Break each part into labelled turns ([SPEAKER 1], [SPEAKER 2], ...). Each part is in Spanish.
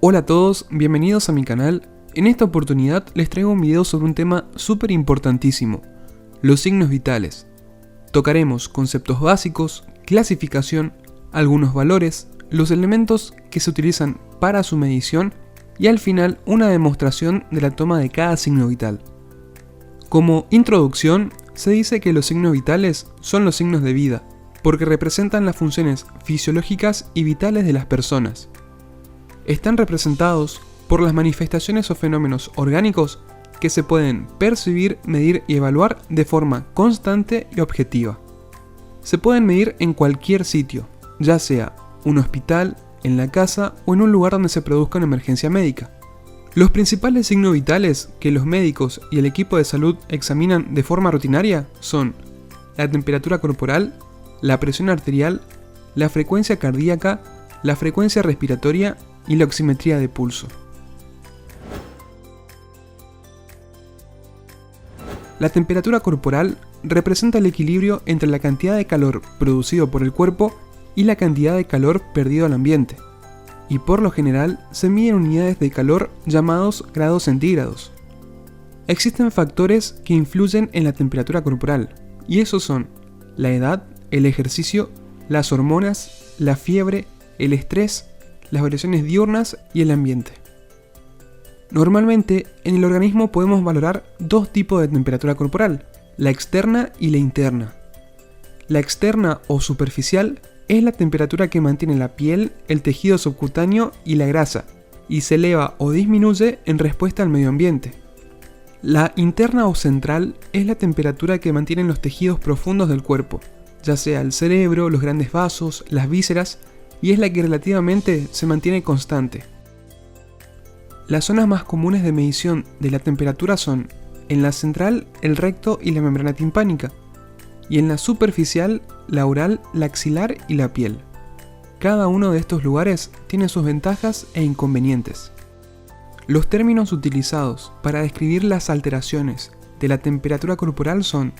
[SPEAKER 1] Hola a todos, bienvenidos a mi canal. En esta oportunidad les traigo un video sobre un tema súper importantísimo, los signos vitales. Tocaremos conceptos básicos, clasificación, algunos valores, los elementos que se utilizan para su medición y al final una demostración de la toma de cada signo vital. Como introducción, se dice que los signos vitales son los signos de vida, porque representan las funciones fisiológicas y vitales de las personas. Están representados por las manifestaciones o fenómenos orgánicos que se pueden percibir, medir y evaluar de forma constante y objetiva. Se pueden medir en cualquier sitio, ya sea un hospital, en la casa o en un lugar donde se produzca una emergencia médica. Los principales signos vitales que los médicos y el equipo de salud examinan de forma rutinaria son la temperatura corporal, la presión arterial, la frecuencia cardíaca, la frecuencia respiratoria y la oximetría de pulso. La temperatura corporal representa el equilibrio entre la cantidad de calor producido por el cuerpo y la cantidad de calor perdido al ambiente, y por lo general se mide en unidades de calor llamados grados centígrados. Existen factores que influyen en la temperatura corporal, y esos son la edad, el ejercicio, las hormonas, la fiebre, el estrés, las variaciones diurnas y el ambiente. Normalmente, en el organismo podemos valorar dos tipos de temperatura corporal, la externa y la interna. La externa o superficial es la temperatura que mantiene la piel, el tejido subcutáneo y la grasa, y se eleva o disminuye en respuesta al medio ambiente. La interna o central es la temperatura que mantienen los tejidos profundos del cuerpo, ya sea el cerebro, los grandes vasos, las vísceras, y es la que relativamente se mantiene constante. Las zonas más comunes de medición de la temperatura son, en la central, el recto y la membrana timpánica, y en la superficial, la oral, la axilar y la piel. Cada uno de estos lugares tiene sus ventajas e inconvenientes. Los términos utilizados para describir las alteraciones de la temperatura corporal son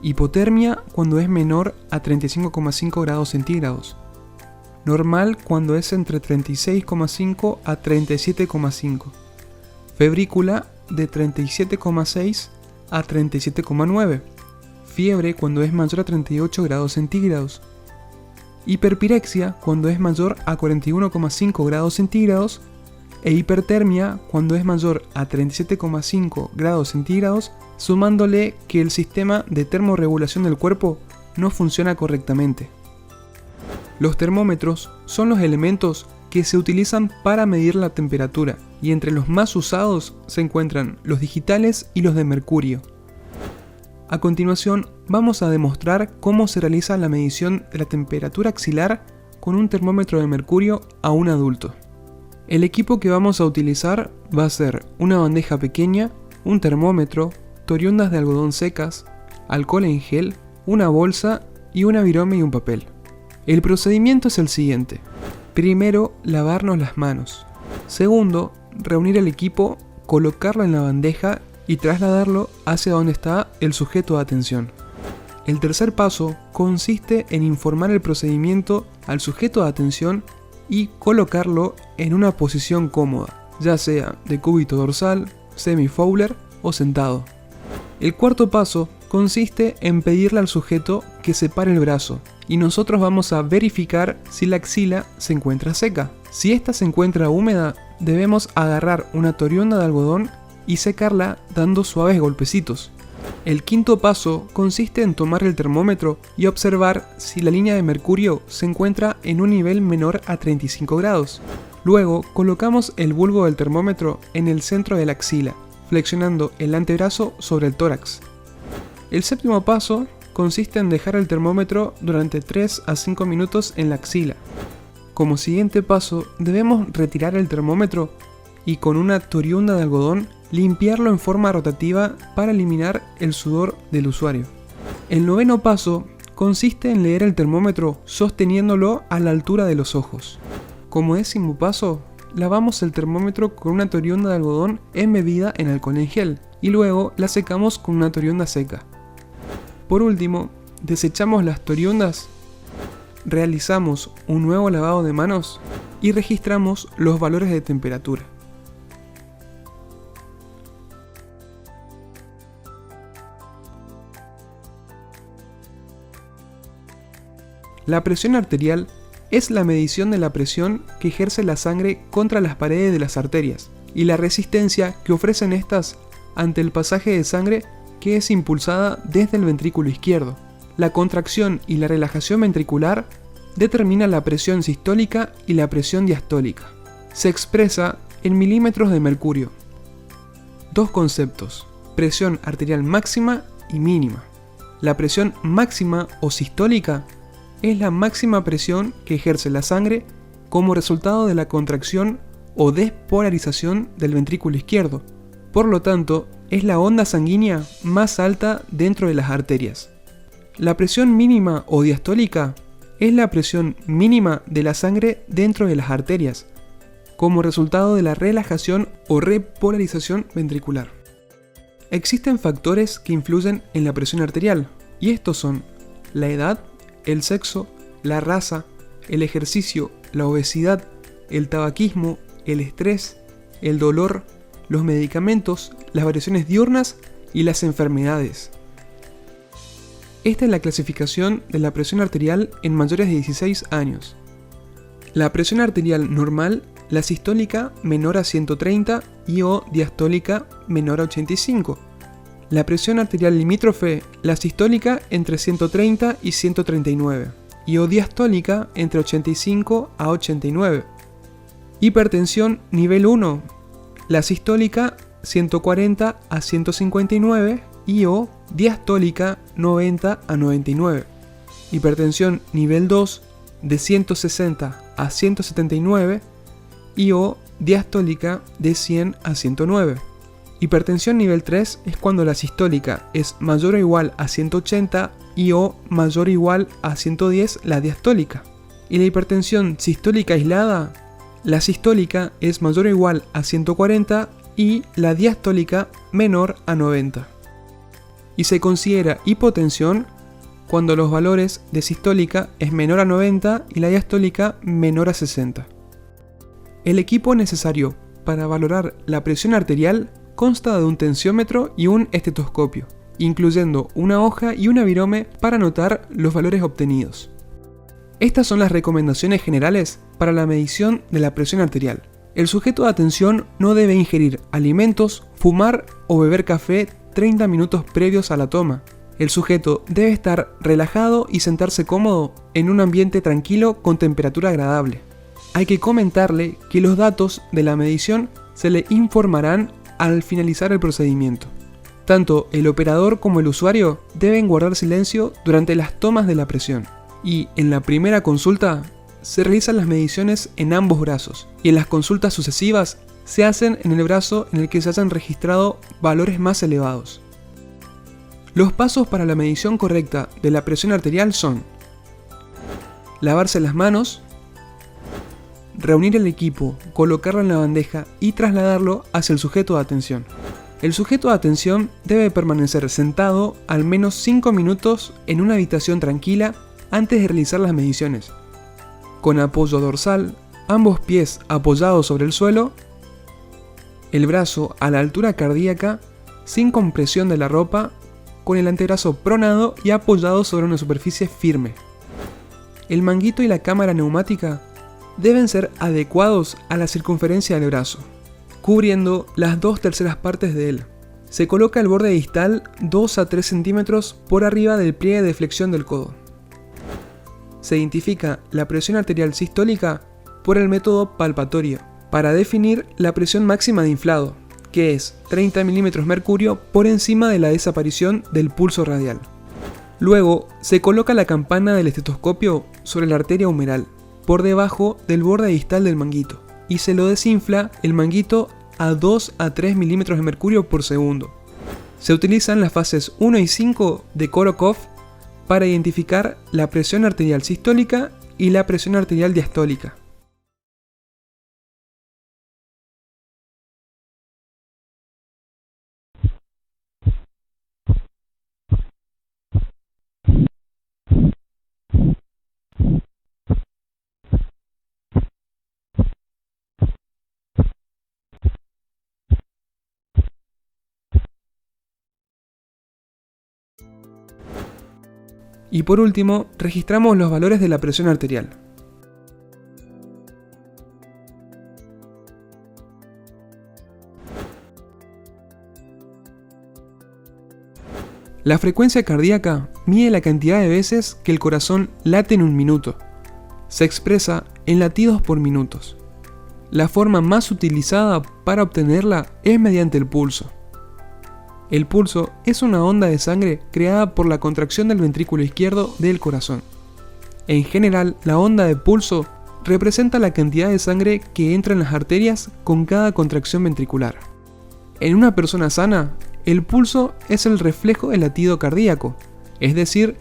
[SPEAKER 1] hipotermia cuando es menor a 35,5 grados centígrados, normal cuando es entre 36,5 a 37,5, febrícula de 37,6 a 37,9, fiebre cuando es mayor a 38 grados centígrados, hiperpirexia cuando es mayor a 41,5 grados centígrados e hipertermia cuando es mayor a 37,5 grados centígrados, sumándole que el sistema de termorregulación del cuerpo no funciona correctamente. Los termómetros son los elementos que se utilizan para medir la temperatura, y entre los más usados se encuentran los digitales y los de mercurio. A continuación, vamos a demostrar cómo se realiza la medición de la temperatura axilar con un termómetro de mercurio a un adulto. El equipo que vamos a utilizar va a ser una bandeja pequeña, un termómetro, torondas de algodón secas, alcohol en gel, una bolsa y una virome y un papel. El procedimiento es el siguiente. Primero, lavarnos las manos. Segundo, reunir el equipo, colocarlo en la bandeja y trasladarlo hacia donde está el sujeto de atención. El tercer paso consiste en informar el procedimiento al sujeto de atención y colocarlo en una posición cómoda, ya sea de cúbito dorsal, semi-Fowler o sentado. El cuarto paso consiste en pedirle al sujeto que separe el brazo y nosotros vamos a verificar si la axila se encuentra seca. Si esta se encuentra húmeda, debemos agarrar una toronda de algodón y secarla dando suaves golpecitos. El quinto paso consiste en tomar el termómetro y observar si la línea de mercurio se encuentra en un nivel menor a 35 grados. Luego colocamos el bulbo del termómetro en el centro de la axila, flexionando el antebrazo sobre el tórax. El séptimo paso consiste en dejar el termómetro durante 3 a 5 minutos en la axila. Como siguiente paso, debemos retirar el termómetro y con una toronda de algodón limpiarlo en forma rotativa para eliminar el sudor del usuario. El noveno paso consiste en leer el termómetro sosteniéndolo a la altura de los ojos. Como décimo paso, lavamos el termómetro con una toronda de algodón embebida en alcohol en gel y luego la secamos con una toronda seca. Por último, desechamos las torondas, realizamos un nuevo lavado de manos y registramos los valores de temperatura. La presión arterial es la medición de la presión que ejerce la sangre contra las paredes de las arterias y la resistencia que ofrecen estas ante el pasaje de sangre que es impulsada desde el ventrículo izquierdo. La contracción y la relajación ventricular determina la presión sistólica y la presión diastólica. Se expresa en milímetros de mercurio. Dos conceptos: presión arterial máxima y mínima. La presión máxima o sistólica es la máxima presión que ejerce la sangre como resultado de la contracción o despolarización del ventrículo izquierdo. Por lo tanto, es la onda sanguínea más alta dentro de las arterias. La presión mínima o diastólica es la presión mínima de la sangre dentro de las arterias, como resultado de la relajación o repolarización ventricular. Existen factores que influyen en la presión arterial, y estos son la edad, el sexo, la raza, el ejercicio, la obesidad, el tabaquismo, el estrés, el dolor, los medicamentos, las variaciones diurnas y las enfermedades. Esta es la clasificación de la presión arterial en mayores de 16 años. La presión arterial normal, la sistólica menor a 130 y o diastólica menor a 85. La presión arterial limítrofe, la sistólica entre 130 y 139 y o diastólica entre 85 a 89. Hipertensión nivel 1, la sistólica 140 a 159 y o diastólica 90 a 99. Hipertensión nivel 2 de 160 a 179 y o diastólica de 100 a 109. Hipertensión nivel 3 es cuando la sistólica es mayor o igual a 180 y o mayor o igual a 110 la diastólica. Y la hipertensión sistólica aislada, la sistólica es mayor o igual a 140 y la diastólica menor a 90. Y se considera hipotensión cuando los valores de sistólica es menor a 90 y la diastólica menor a 60. El equipo necesario para valorar la presión arterial consta de un tensiómetro y un estetoscopio, incluyendo una hoja y una virome para anotar los valores obtenidos. Estas son las recomendaciones generales para la medición de la presión arterial. El sujeto de atención no debe ingerir alimentos, fumar o beber café 30 minutos previos a la toma. El sujeto debe estar relajado y sentarse cómodo en un ambiente tranquilo con temperatura agradable. Hay que comentarle que los datos de la medición se le informarán al finalizar el procedimiento. Tanto el operador como el usuario deben guardar silencio durante las tomas de la presión. Y en la primera consulta se realizan las mediciones en ambos brazos y en las consultas sucesivas se hacen en el brazo en el que se hayan registrado valores más elevados. Los pasos para la medición correcta de la presión arterial son: lavarse las manos, reunir el equipo, colocarlo en la bandeja y trasladarlo hacia el sujeto de atención. El sujeto de atención debe permanecer sentado al menos 5 minutos en una habitación tranquila antes de realizar las mediciones, con apoyo dorsal, ambos pies apoyados sobre el suelo, el brazo a la altura cardíaca, sin compresión de la ropa, con el antebrazo pronado y apoyado sobre una superficie firme. El manguito y la cámara neumática deben ser adecuados a la circunferencia del brazo, cubriendo las 2/3 partes de él. Se coloca el borde distal 2 a 3 centímetros por arriba del pliegue de flexión del codo. Se identifica la presión arterial sistólica por el método palpatorio para definir la presión máxima de inflado, que es 30 milímetros mercurio por encima de la desaparición del pulso radial. Luego se coloca la campana del estetoscopio sobre la arteria humeral, por debajo del borde distal del manguito, y se lo desinfla el manguito a 2 a 3 milímetros de mercurio por segundo. Se utilizan las fases 1 y 5 de Korokov para identificar la presión arterial sistólica y la presión arterial diastólica. Y por último, registramos los valores de la presión arterial. La frecuencia cardíaca mide la cantidad de veces que el corazón late en un minuto. Se expresa en latidos por minutos. La forma más utilizada para obtenerla es mediante el pulso. El pulso es una onda de sangre creada por la contracción del ventrículo izquierdo del corazón. En general, la onda de pulso representa la cantidad de sangre que entra en las arterias con cada contracción ventricular. En una persona sana, el pulso es el reflejo del latido cardíaco, es decir,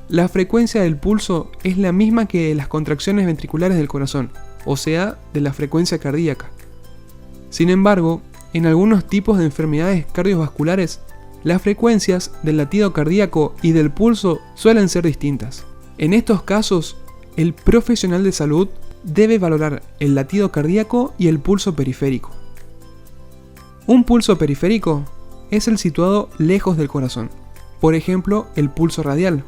[SPEAKER 1] la frecuencia del pulso es la misma que de las contracciones ventriculares del corazón, o sea, de la frecuencia cardíaca. Sin embargo, en algunos tipos de enfermedades cardiovasculares, las frecuencias del latido cardíaco y del pulso suelen ser distintas. En estos casos, el profesional de salud debe valorar el latido cardíaco y el pulso periférico. Un pulso periférico es el situado lejos del corazón, por ejemplo, el pulso radial.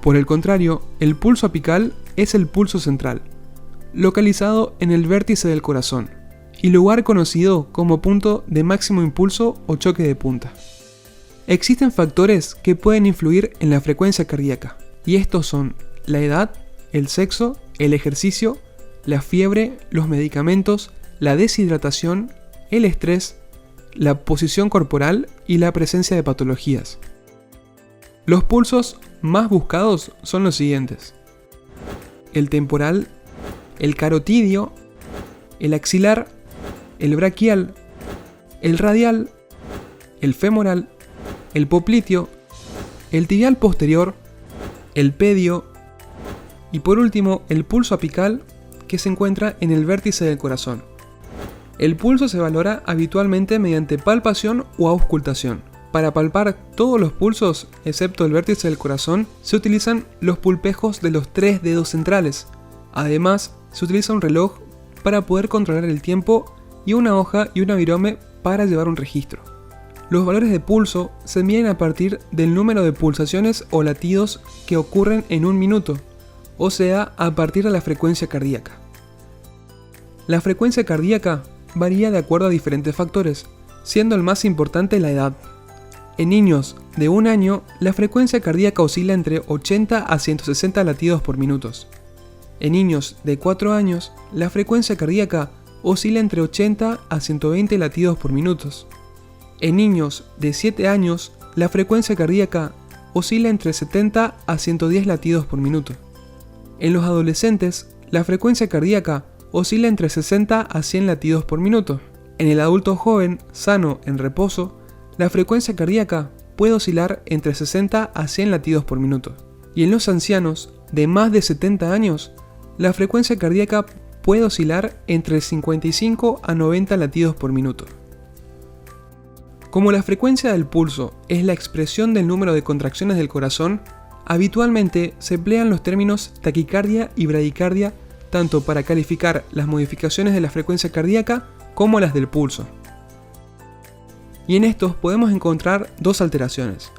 [SPEAKER 1] Por el contrario, el pulso apical es el pulso central, localizado en el vértice del corazón, y lugar conocido como punto de máximo impulso o choque de punta. Existen factores que pueden influir en la frecuencia cardíaca, y estos son la edad, el sexo, el ejercicio, la fiebre, los medicamentos, la deshidratación, el estrés, la posición corporal y la presencia de patologías. Los pulsos más buscados son los siguientes: el temporal, el carotidio, el axilar, el braquial, el radial, el femoral, el popliteo, el tibial posterior, el pedio y por último el pulso apical, que se encuentra en el vértice del corazón. El pulso se valora habitualmente mediante palpación o auscultación. Para palpar todos los pulsos, excepto el vértice del corazón, se utilizan los pulpejos de los 3 dedos centrales. Además, se utiliza un reloj para poder controlar el tiempo y una hoja y una virome para llevar un registro. Los valores de pulso se miden a partir del número de pulsaciones o latidos que ocurren en un minuto, o sea, a partir de la frecuencia cardíaca. La frecuencia cardíaca varía de acuerdo a diferentes factores, siendo el más importante la edad. En niños de 1 año, la frecuencia cardíaca oscila entre 80 a 160 latidos por minuto. En niños de 4 años, la frecuencia cardíaca oscila entre 80 a 120 latidos por minuto. En niños de 7 años, la frecuencia cardíaca oscila entre 70 a 110 latidos por minuto. En los adolescentes, la frecuencia cardíaca oscila entre 60 a 100 latidos por minuto. En el adulto joven, sano, en reposo, la frecuencia cardíaca puede oscilar entre 60 a 100 latidos por minuto. Y en los ancianos de más de 70 años, la frecuencia cardíaca puede oscilar entre 55 a 90 latidos por minuto. Como la frecuencia del pulso es la expresión del número de contracciones del corazón, habitualmente se emplean los términos taquicardia y bradicardia tanto para calificar las modificaciones de la frecuencia cardíaca como las del pulso. Y en estos podemos encontrar dos alteraciones.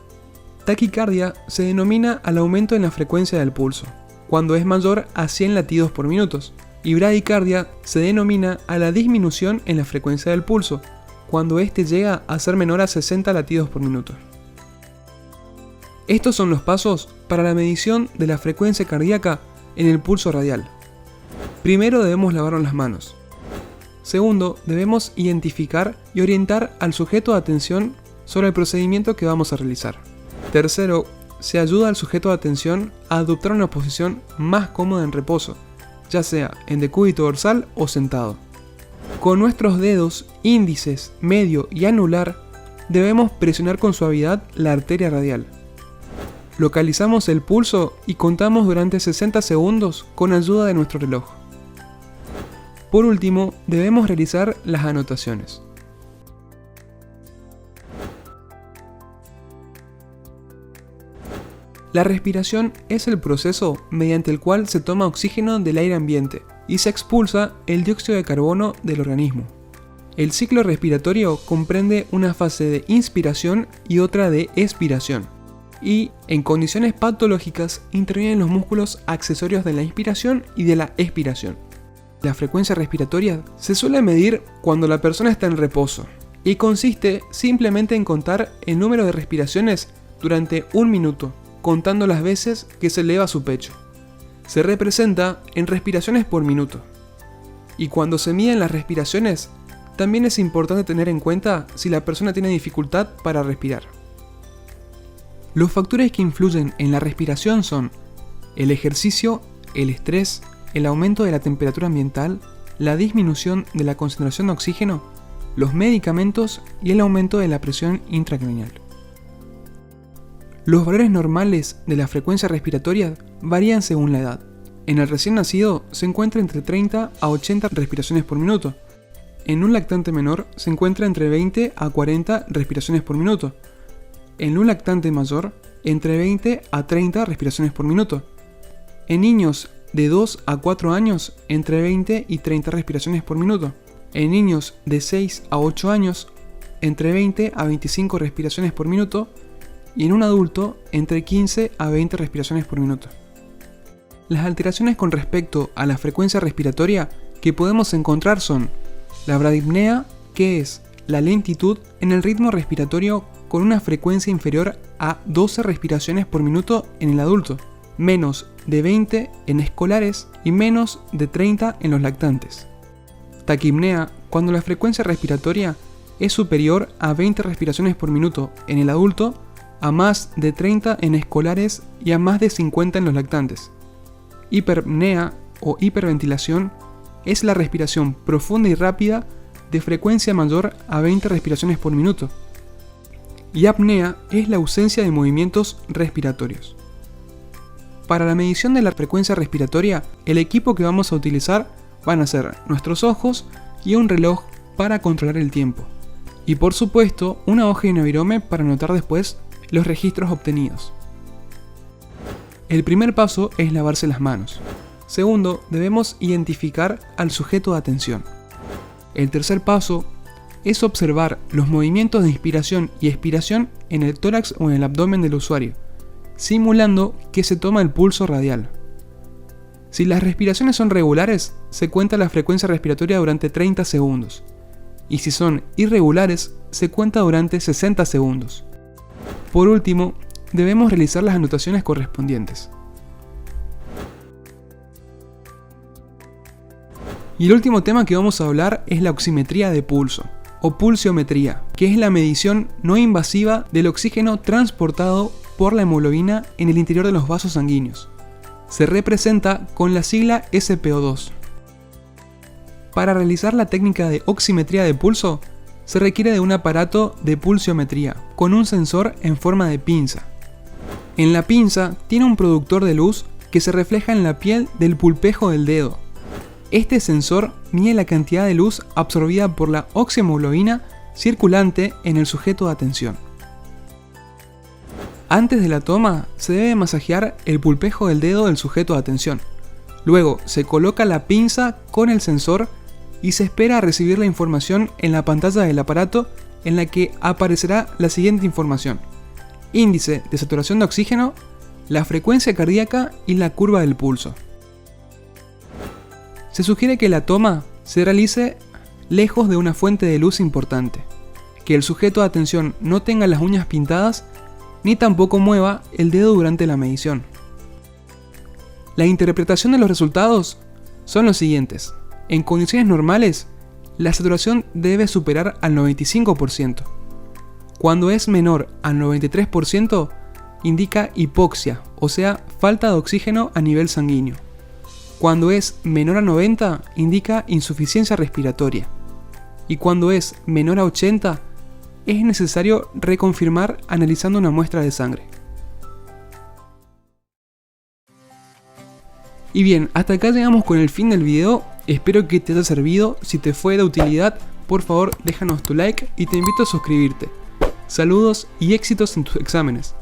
[SPEAKER 1] Taquicardia se denomina al aumento en la frecuencia del pulso, cuando es mayor a 100 latidos por minuto, y bradicardia se denomina a la disminución en la frecuencia del pulso, cuando éste llega a ser menor a 60 latidos por minuto. Estos son los pasos para la medición de la frecuencia cardíaca en el pulso radial. Primero debemos lavarnos las manos. Segundo, debemos identificar y orientar al sujeto de atención sobre el procedimiento que vamos a realizar. Tercero, se ayuda al sujeto de atención a adoptar una posición más cómoda en reposo, ya sea en decúbito dorsal o sentado. Con nuestros dedos, índices, medio y anular, debemos presionar con suavidad la arteria radial. Localizamos el pulso y contamos durante 60 segundos con ayuda de nuestro reloj. Por último, debemos realizar las anotaciones. La respiración es el proceso mediante el cual se toma oxígeno del aire ambiente y se expulsa el dióxido de carbono del organismo. El ciclo respiratorio comprende una fase de inspiración y otra de expiración. y en condiciones patológicas intervienen los músculos accesorios de la inspiración y de la expiración. La frecuencia respiratoria se suele medir cuando la persona está en reposo y consiste simplemente en contar el número de respiraciones durante 1 minuto, contando las veces que se eleva su pecho. Se representa en respiraciones por minuto. Y cuando se miden las respiraciones, también es importante tener en cuenta si la persona tiene dificultad para respirar. Los factores que influyen en la respiración son el ejercicio, el estrés, el aumento de la temperatura ambiental, la disminución de la concentración de oxígeno, los medicamentos y el aumento de la presión intracraneal. Los valores normales de la frecuencia respiratoria varían según la edad. En el recién nacido se encuentra entre 30 a 80 respiraciones por minuto. En un lactante menor se encuentra entre 20 a 40 respiraciones por minuto. En un lactante mayor, entre 20 a 30 respiraciones por minuto. En niños de 2 a 4 años, entre 20 y 30 respiraciones por minuto. En niños de 6 a 8 años, entre 20 a 25 respiraciones por minuto. Y en un adulto, entre 15 a 20 respiraciones por minuto. Las alteraciones con respecto a la frecuencia respiratoria que podemos encontrar son la bradipnea, que es la lentitud en el ritmo respiratorio con una frecuencia inferior a 12 respiraciones por minuto en el adulto, menos de 20 en escolares y menos de 30 en los lactantes. Taquipnea, cuando la frecuencia respiratoria es superior a 20 respiraciones por minuto en el adulto, a más de 30 en escolares y a más de 50 en los lactantes. Hiperpnea o hiperventilación es la respiración profunda y rápida de frecuencia mayor a 20 respiraciones por minuto. Y apnea es la ausencia de movimientos respiratorios. Para la medición de la frecuencia respiratoria, el equipo que vamos a utilizar van a ser nuestros ojos y un reloj para controlar el tiempo. Y por supuesto, una hoja y una virome para anotar después los registros obtenidos. El primer paso es lavarse las manos. Segundo, debemos identificar al sujeto de atención. El tercer paso es observar los movimientos de inspiración y expiración en el tórax o en el abdomen del usuario, simulando que se toma el pulso radial. Si las respiraciones son regulares, se cuenta la frecuencia respiratoria durante 30 segundos. Y si son irregulares, se cuenta durante 60 segundos. Por último, debemos realizar las anotaciones correspondientes. Y el último tema que vamos a hablar es la oximetría de pulso, o pulsiometría, que es la medición no invasiva del oxígeno transportado por la hemoglobina en el interior de los vasos sanguíneos. Se representa con la sigla SpO2. Para realizar la técnica de oximetría de pulso, se requiere de un aparato de pulsiometría con un sensor en forma de pinza. En la pinza tiene un productor de luz que se refleja en la piel del pulpejo del dedo. Este sensor mide la cantidad de luz absorbida por la oxihemoglobina circulante en el sujeto de atención. Antes de la toma, se debe masajear el pulpejo del dedo del sujeto de atención. Luego, se coloca la pinza con el sensor y se espera a recibir la información en la pantalla del aparato, en la que aparecerá la siguiente información: índice de saturación de oxígeno, la frecuencia cardíaca y la curva del pulso. Se sugiere que la toma se realice lejos de una fuente de luz importante, que el sujeto de atención no tenga las uñas pintadas ni tampoco mueva el dedo durante la medición. La interpretación de los resultados son los siguientes. En condiciones normales, la saturación debe superar al 95%. Cuando es menor al 93%, indica hipoxia, o sea, falta de oxígeno a nivel sanguíneo. Cuando es menor a 90, indica insuficiencia respiratoria. Y cuando es menor a 80, es necesario reconfirmar analizando una muestra de sangre. Y bien, hasta acá llegamos con el fin del video. Espero que te haya servido. Si te fue de utilidad, por favor déjanos tu like y te invito a suscribirte. Saludos y éxitos en tus exámenes.